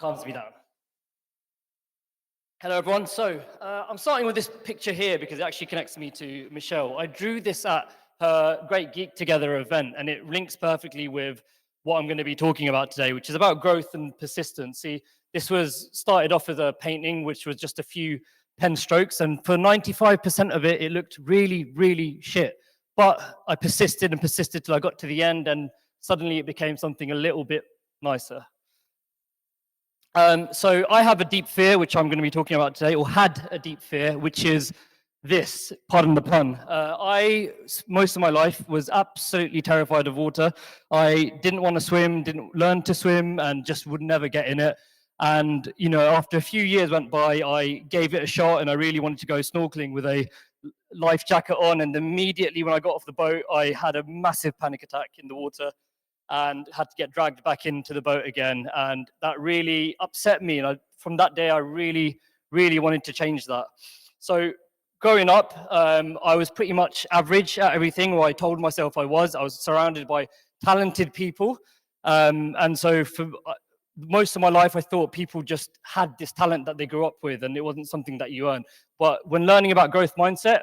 calms me down. Hello, everyone. So I'm starting with this picture here because it actually connects me to Michelle. I drew this at her Great Geek Together event, and it links perfectly with what I'm going to be talking about today, which is about growth and persistence. See, this was started off as a painting, which was just a few pen strokes, and for 95% of it, it looked really, really shit. But I persisted and persisted till I got to the end, and suddenly it became something a little bit nicer. So I have a deep fear, which I'm going to be talking about today, or had a deep fear, which is this, pardon the pun. Most of my life, was absolutely terrified of water. I didn't want to swim, didn't learn to swim, and just would never get in it. And, you know, after a few years went by, I gave it a shot, and I really wanted to go snorkeling with a life jacket on. And immediately when I got off the boat, I had a massive panic attack in the water and had to get dragged back into the boat again. And that really upset me. And from that day, I really, really wanted to change that. So growing up, I was pretty much average at everything, or I told myself I was. I was surrounded by talented people. And so for most of my life, I thought people just had this talent that they grew up with, and it wasn't something that you earn. But when learning about growth mindset,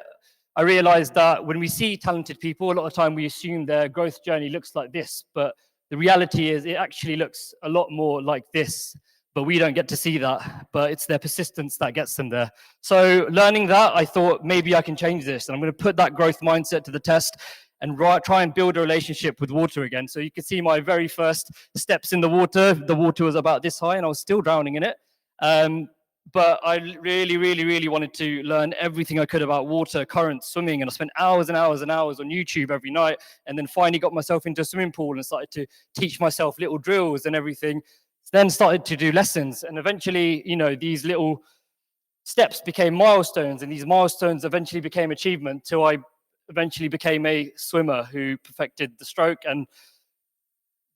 I realized that when we see talented people, a lot of time we assume their growth journey looks like this, but the reality is it actually looks a lot more like this, but we don't get to see that, but it's their persistence that gets them there. So learning that, I thought maybe I can change this, and I'm going to put that growth mindset to the test and try and build a relationship with water again. So you can see my very first steps in the water. The water was about this high, and I was still drowning in it. But I really, really, really wanted to learn everything I could about water, currents, swimming, and I spent hours and hours and hours on YouTube every night, and then finally got myself into a swimming pool and started to teach myself little drills and everything. Then started to do lessons, and eventually, you know, these little steps became milestones, and these milestones eventually became achievement, till I eventually became a swimmer who perfected the stroke and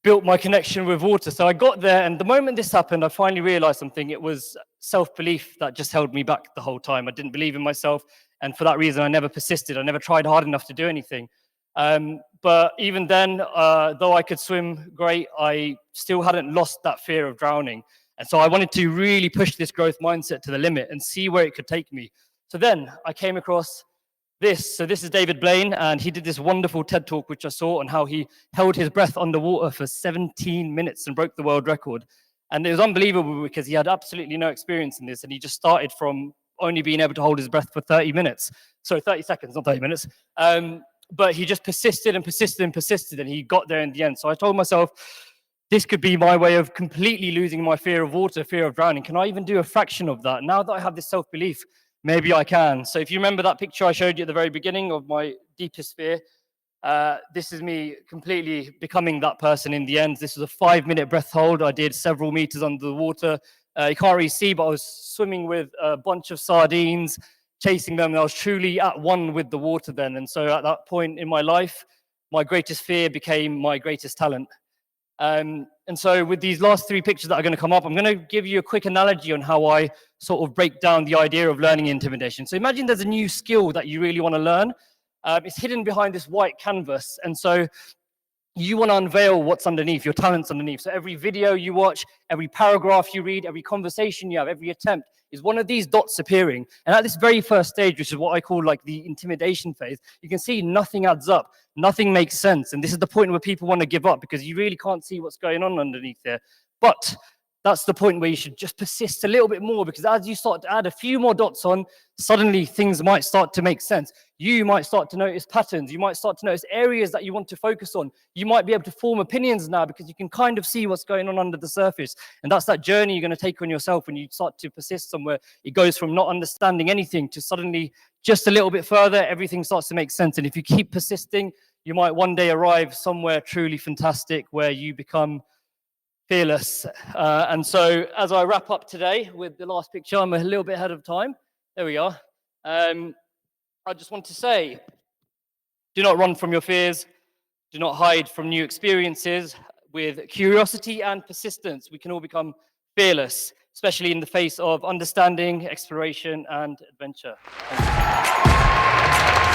built my connection with water. So I got there, and the moment this happened, I finally realized something. It was self-belief that just held me back the whole time. I didn't believe in myself, and for that reason, I never persisted. I never tried hard enough to do anything. But even then, though I could swim great, I still hadn't lost that fear of drowning. And so I wanted to really push this growth mindset to the limit and see where it could take me. So then I came across this. So this is David Blaine, and he did this wonderful TED Talk, which I saw, on how he held his breath underwater for 17 minutes and broke the world record. And it was unbelievable because he had absolutely no experience in this, and he just started from only being able to hold his breath for 30 minutes. Sorry, 30 seconds, not 30 minutes. But he just persisted and persisted and persisted, and he got there in the end. So I told myself, this could be my way of completely losing my fear of water, fear of drowning. Can I even do a fraction of that? Now that I have this self-belief, maybe I can. So if you remember that picture I showed you at the very beginning of my deepest fear, this is me completely becoming that person in the end. This was a 5-minute breath hold. I did several meters under the water. You can't really see, but I was swimming with a bunch of sardines, chasing them. And I was truly at one with the water then. And so at that point in my life, my greatest fear became my greatest talent. And so with these last 3 pictures that are going to come up, I'm going to give you a quick analogy on how I sort of break down the idea of learning intimidation. So imagine there's a new skill that you really want to learn. It's hidden behind this white canvas. And so you want to unveil what's underneath, your talents underneath. So every video you watch, every paragraph you read, every conversation you have, every attempt is one of these dots appearing. And at this very first stage, which is what I call like the intimidation phase, you can see nothing adds up, nothing makes sense. And this is the point where people want to give up because you really can't see what's going on underneath there. But that's the point where you should just persist a little bit more, because as you start to add a few more dots on, suddenly things might start to make sense. You might start to notice patterns. You might start to notice areas that you want to focus on. You might be able to form opinions now because you can kind of see what's going on under the surface. And that's that journey you're going to take on yourself when you start to persist somewhere. It goes from not understanding anything to suddenly just a little bit further, everything starts to make sense. And if you keep persisting, you might one day arrive somewhere truly fantastic where you become fearless. And so as I wrap up today with the last picture, I'm a little bit ahead of time. There we are. I just want to say, do not run from your fears. Do not hide from new experiences. With curiosity and persistence, we can all become fearless, especially in the face of understanding, exploration, and adventure. Thank you.